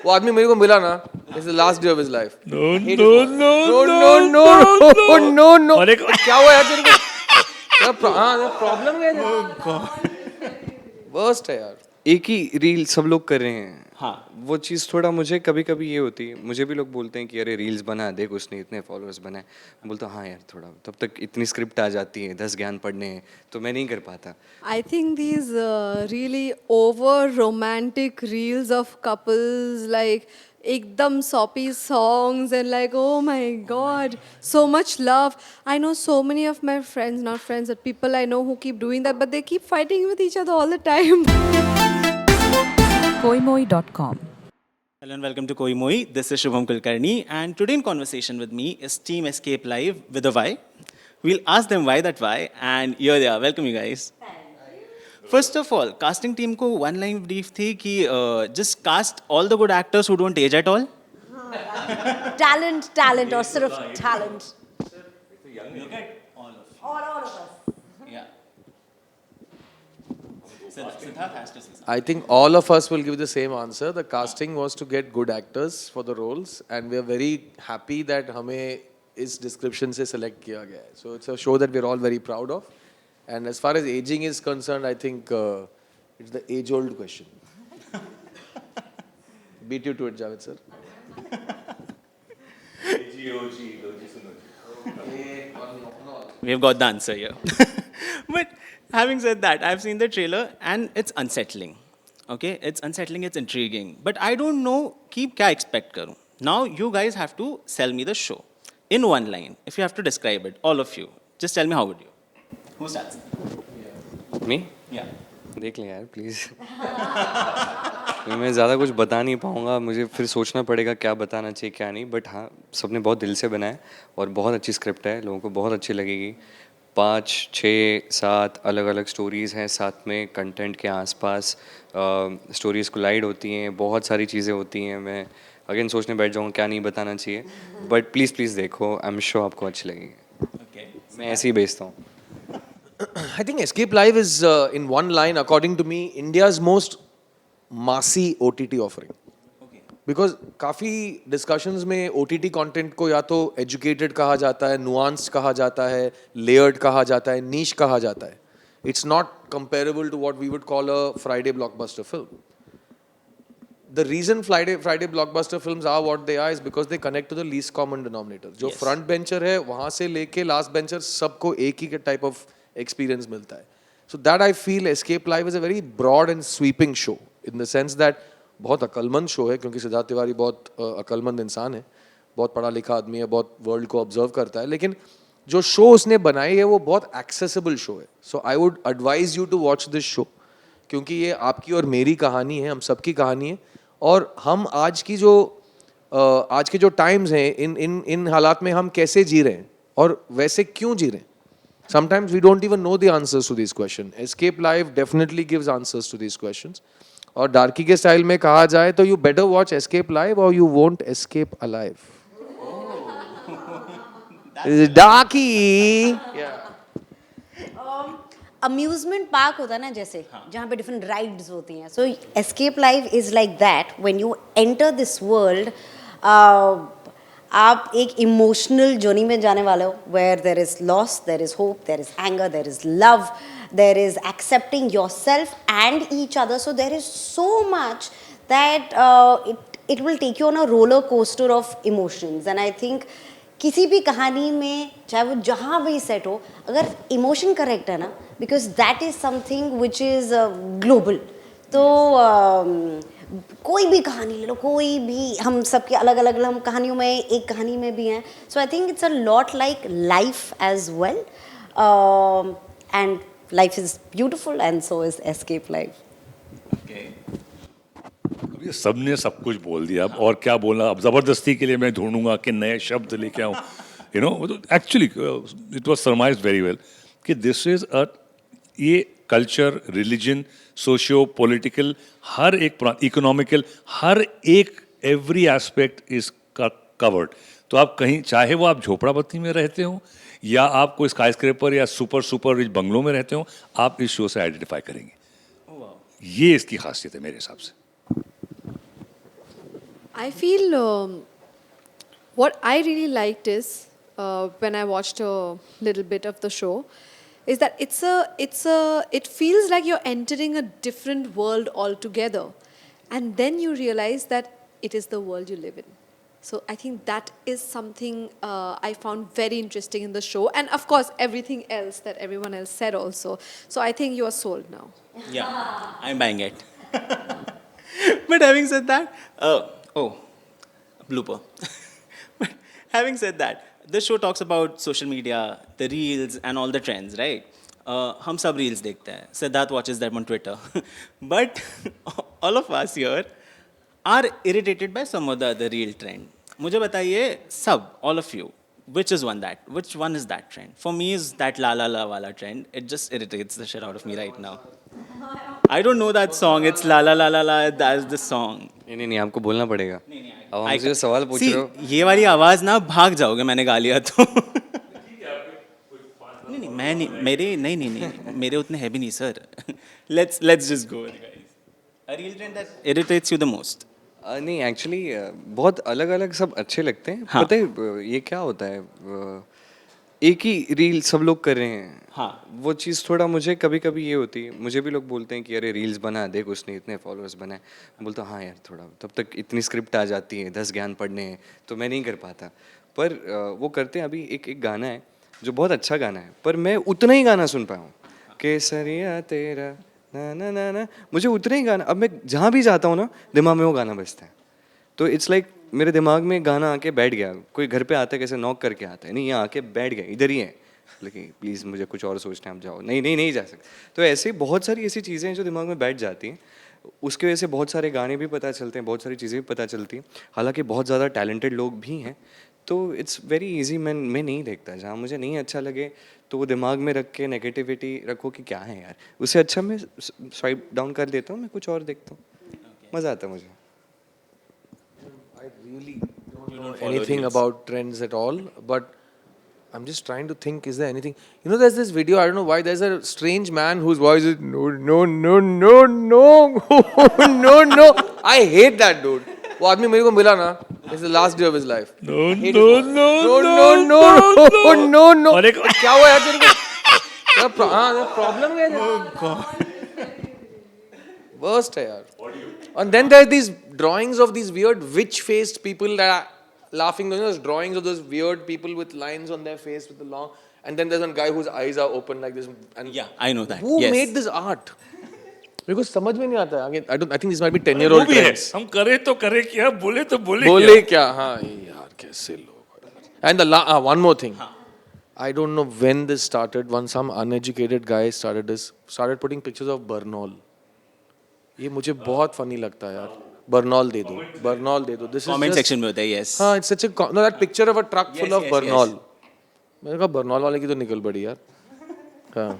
वो आदमी मेरे को मिला ना, it's the last day of his life. No no no no no no. क्या हुआ यार तेरे को? हाँ प्रॉब्लम है. वर्स्ट है यार. एक ही रील सब लोग कर रहे हैं. हाँ. वो चीज़ थोड़ा मुझे कभी कभी ये होती है, मुझे भी लोग बोलते हैं कि अरे रील्स बना, देख उसने इतने फॉलोअर्स बनाए. मैं बोलता हूँ हाँ यार, थोड़ा तब तक इतनी स्क्रिप्ट आ जाती है, 10 ज्ञान पढ़ने हैं, तो मैं नहीं कर पाता. I think these really over romantic reels of couples, like ekdam soppy songs and like, oh my god, so much love. I know so many of my friends, not friends, but people I know who keep doing that, but they keep fighting with each other all the time. Koimoi.com. Hello and welcome to Koimoi. This is Shubham Kulkarni, and today in conversation with me is Team Escape Live with a Y. We'll ask them why that why, and here they are. Welcome you guys. First of all, casting team को one line brief थी कि just cast all the good actors who don't age at all. talent or sort of talent. Look at all of All of us. yeah. Siddharth has to say something. I think all of us will give the same answer. The casting was to get good actors for the roles, and we are very happy that हमें इस description से select किया गया है. So it's a show that we are all very proud of. And as far as aging is concerned, I think it's the age-old question. Beat you to it, Jaaved sir. We've got the answer here. But having said that, I've seen the trailer and it's unsettling. Okay, it's unsettling, it's intriguing. But I don't know कि क्या expect करूँ. Now you guys have to sell me the show in one line. If you have to describe it, all of you, just tell me how would you. Who starts? Me Yeah. देख लें यार please. मैं ज़्यादा कुछ बता नहीं पाऊँगा, मुझे फिर सोचना पड़ेगा क्या बताना चाहिए क्या नहीं. बट हाँ, सबने बहुत दिल से बनाया और बहुत अच्छी स्क्रिप्ट है, लोगों को बहुत अच्छी लगेगी. 5, 6, 7 अलग अलग स्टोरीज़ हैं, साथ में कंटेंट के आसपास स्टोरीज़ कोलाइड होती हैं, बहुत सारी चीज़ें होती हैं. मैं अगेन सोचने बैठ जाऊँगा क्या नहीं बताना चाहिए. बट प्लीज़ प्लीज़ देखो, आई एम श्योर आपको अच्छी लगेगी. Okay. मैं ऐसे ही बेचता हूँ. I think Escape Live is, in one line, according to me, India's most massy OTT offering. Okay. Because काफ़ी discussions में OTT content को या तो educated कहा जाता है, nuanced कहा जाता है, layered कहा जाता है, niche कहा जाता है. It's not comparable to what we would call a Friday blockbuster film. The reason Friday blockbuster films are what they are is because they connect to the least common denominator. जो Yes. front bencher है, वहाँ से लेके last bencher सबको एक ही type of experience मिलता है. So that I feel Escape Live is a very broad and sweeping show in the sense that बहुत अक्लमंद शो है क्योंकि सिद्धार्थ तिवारी बहुत अक्लमंद इंसान है, बहुत पढ़ा लिखा आदमी है, बहुत वर्ल्ड को ऑब्जर्व करता है. लेकिन जो शो उसने बनाई है वो बहुत एक्सेसिबल शो है. So I would advise you to watch this show क्योंकि ये आपकी और मेरी कहानी है, हम सबकी कहानी है. और हम आज के जो टाइम्स हैं इन हालात में हम कैसे जी रहे हैं और वैसे क्यों जी रहे हैं. Sometimes we don't even know the answers to these questions. Escape Live definitely gives answers to these questions. और डार्की के स्टाइल में कहा जाए तो you better watch Escape Live or you won't escape alive. Darky. Amusement park होता है ना जैसे जहाँ पे different rides होती हैं. So Escape Live is like that. When you enter this world, आप एक इमोशनल जर्नी में जाने वाले हो where there is loss, there is hope, there is anger, there is love, there is accepting yourself and each other. So there is so much that it will take you on a roller coaster of emotions. And I think किसी भी कहानी में चाहे वो जहाँ भी set हो, अगर इमोशन करेक्ट है ना, because that is something which is global. तो कोई भी कहानी ले लो, कोई भी, हम सबके अलग अलग हम कहानियों में एक कहानी में भी हैं. So I think it's a lot like life as well, and life is beautiful and so is escape life. Okay. अब ये सबने सब कुछ बोल दिया, अब और क्या बोलना. अब ज़बरदस्ती के लिए मैं ढूंढूंगा कि नए शब्द लेके आऊँ. You know actually it was summarised very well कि दिस इज अ, ये कल्चर, रिलीजन, सोशियो पॉलिटिकल, हर एक इकोनॉमिकल, हर एक एवरी एस्पेक्ट इज कवर्ड. तो आप कहीं, चाहे वो आप झोपड़ापट्टी में रहते हो या आप कोई स्काई स्क्रैपर या सुपर रिच बंगलों में रहते हो, आप इस शो से आइडेंटिफाई करेंगे. ये इसकी खासियत है मेरे हिसाब से. I feel what I really liked is when I watched a little bit of the show is that it feels like you're entering a different world altogether, and then you realize that it is the world you live in. So I think that is something I found very interesting in the show, and of course everything else that everyone else said also. So I think you are sold now. Yeah, I'm buying it. But having said that, blooper. But having said that, the show talks about social media, the reels, and all the trends, right? हम सब reels देखते हैं. Siddharth watches them on Twitter. But all of us here are irritated by some of the other reel trend. मुझे बताइए सब, all of you, which one is that trend? For me is that la la la wala trend. It just irritates the shit out of me right now. I don't know that song. It's la la la la la. That's the song. नहीं, आपको बोलना पड़ेगा. अब हमसे जो सवाल पूछ रहे हो. ये वाली आवाज ना भाग जाओगे मैंने गा लिया तो. नहीं मैं नहीं मेरे उतने है भी नहीं sir. Let's just go guys. A real trend that irritates you the most. नहीं एक्चुअली बहुत अलग अलग सब अच्छे लगते हैं. हाँ. पता है ये क्या होता है, एक ही रील सब लोग कर रहे हैं. हाँ. वो चीज़ थोड़ा मुझे कभी कभी ये होती है. मुझे भी लोग बोलते हैं कि अरे रील्स बना, देख उसने इतने फॉलोअर्स बनाए. मैं बोलता हूँ हाँ यार, थोड़ा तब तक इतनी स्क्रिप्ट आ जाती है, 10 ज्ञान पढ़ने हैं तो मैं नहीं कर पाता. पर वो करते हैं. अभी एक गाना है जो बहुत अच्छा गाना है, पर मैं उतना ही गाना सुन पाया हूँ. केसरिया तेरा ना ना ना ना, मुझे उतना ही गाना. अब मैं जहाँ भी जाता हूँ ना, दिमाग में वो गाना बजता है. तो इट्स लाइक मेरे दिमाग में गाना आके बैठ गया. कोई घर पे आता है कैसे नॉक करके आता है, नहीं यहाँ आके बैठ गया, इधर ही है, लेकिन प्लीज़ मुझे कुछ और सोचना है, आप जाओ. नहीं जा सकते. तो ऐसे बहुत सारी ऐसी चीज़ें हैं जो दिमाग में बैठ जाती हैं. उसके वजह से बहुत सारे गाने भी पता चलते हैं, बहुत सारी चीज़ें भी पता चलती हैं. हालांकि बहुत ज़्यादा टैलेंटेड लोग भी हैं. तो इट्स वेरी ईजी. मैं नहीं देखता. जहाँ मुझे नहीं अच्छा लगे तो वो दिमाग में रख के नेगेटिविटी रखो कि क्या है यार, उससे अच्छा मैं स्वाइप डाउन कर देता हूँ, मैं कुछ और देखता हूँ. मज़ा आता है मुझे. I really don't know anything about trends at all, but I'm just trying to think, is there anything? You know, there's this video, I don't know why, there's a strange man whose voice is no, no, no, no, no, no, no. I hate that dude. वो आदमी मेरे को मिला ना, it's the last day of his life. No, I hate no, his voice. no, no, no, no, no, no. और एक क्या हुआ यार तेरे को? हाँ, प्रॉब्लम क्या है? Oh God. Worst है यार. And then there are these drawings of these weird witch-faced people that are laughing. You know, those drawings of those weird people with lines on their face with the long. And then there's one guy whose eyes are open like this. And Yeah, I know that. who Yes. made this art? मेरे को समझ में नहीं आता. Again, I think this might be 10-year-old trends. हम करे तो करे क्या, बोले तो बोले बोले क्या? हाँ यार कैसे लोग. And one more thing. I don't know when this started. Some uneducated guy started putting pictures of Bernal. ये मुझे बहुत funny लगता है यार. Bernal दे दो. This is Comment just, section में होता है, yes. हाँ, it's such a no, that picture of a truck full of yes, Bernal. yes. मैंने कहा Bernal वाले की तो निकल पड़ी यार. हाँ.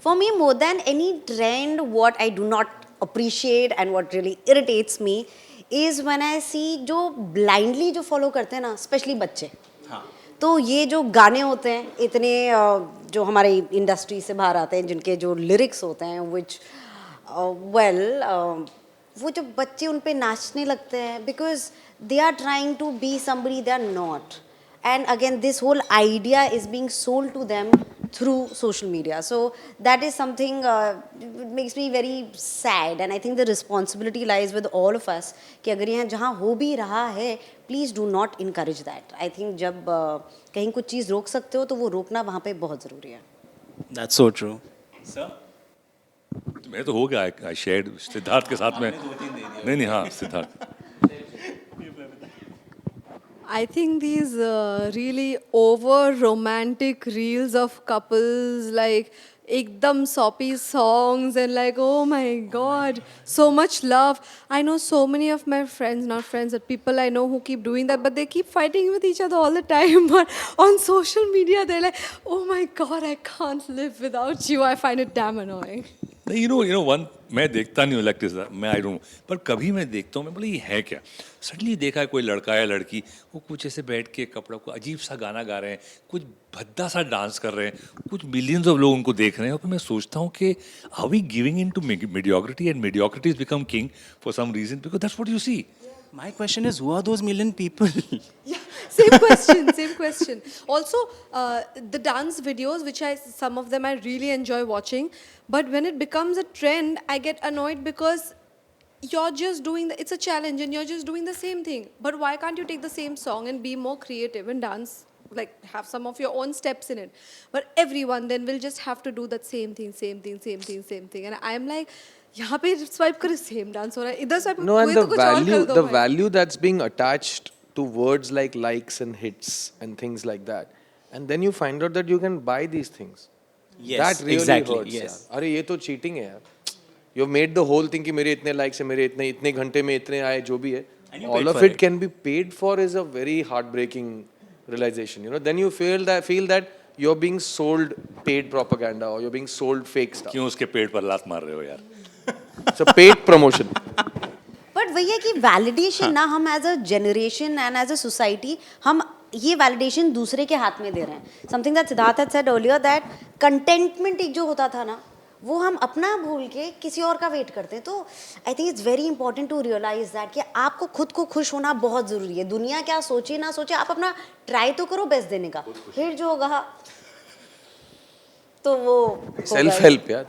For me, more than any trend, what I do not appreciate and what really irritates me is when I see जो blindly जो follow करते हैं ना, especially बच्चे. हाँ. तो ये जो गाने होते हैं इतने जो हमारे इंडस्ट्री से बाहर आते हैं, जिनके जो लिरिक्स होते हैं, which वो जो बच्चे उन पे नाचने लगते हैं because they are trying to be somebody they are not. And again, this whole idea is being sold to them through social media. So that is something it makes me very sad. And I think the responsibility lies with all of us कि अगर यहाँ जहाँ हो भी रहा है, please do not encourage that. I think जब कहीं कुछ चीज़ रोक सकते हो तो वो रोकना वहाँ पे बहुत ज़रूरी है. That's so true. Sir? मैं तो हो गया. I shared सिद्धार्थ के साथ में. नहीं हाँ Siddharth. I think these really over romantic reels of couples, like ekdam soppy songs and like, oh my God, so much love. I know so many of my friends, not friends, but people I know who keep doing that, but they keep fighting with each other all the time. But on social media, they're like, oh my God, I can't live without you. I find it damn annoying. नहीं you know one मैं देखता नहीं हूँ like this, मैं I don't know, पर कभी मैं देखता हूँ, मैं बोला ये है क्या. सडनली देखा है कोई लड़का या लड़की वो कुछ ऐसे बैठ के कपड़ों को अजीब सा गाना गा रहे हैं, कुछ भद्दा सा डांस कर रहे हैं, कुछ मिलियंस ऑफ लोग उनको देख रहे हैं. और फिर मैं सोचता हूँ कि are we giving in to mediocrity and mediocrity has become king for some reason because that's what you see. My question is, who are those million people? Yeah, same question, same question. Also, the dance videos, which some of them I really enjoy watching, but when it becomes a trend, I get annoyed because you're just doing it's a challenge and you're just doing the same thing. But why can't you take the same song and be more creative and dance, like have some of your own steps in it? But everyone then will just have to do that same thing, and I'm like, यहाँ पे swipe करो same dance हो रहा है, इधर swipe No, and कोई तो कुछ और कर दो the भाई. value that's being attached to words like likes and hits and things like that, and then you find out that you can buy these things. Yes, That really exactly, hurts. yes. यार. अरे ये तो cheating है यार. You've made the whole thing कि मेरे इतने likes है, मेरे इतने घंटे में इतने आए, जो भी है. And you All paid of for it it. can be paid for is a very heartbreaking realization. You know, then you feel that you're being sold paid propaganda or you're being sold fake stuff. क्यों उसके पेट पर लात मार रहे हो यार? It's a paid promotion. But वही है कि वैलिडेशन ना हम as a generation and as a society हम ये वैलिडेशन दूसरे के हाथ में दे रहे हैं. Something that Siddharth had said earlier that contentment एक जो होता था ना वो हम अपना भूल के किसी और का वेट करते हैं. तो I think it's very important to realise that कि आपको खुद को खुश होना बहुत ज़रूरी है. दुनिया क्या सोचे ना सोचे, आप अपना ट्राई तो करो बेस्ट देने का, फिर जो होगा तो वो Self help यार.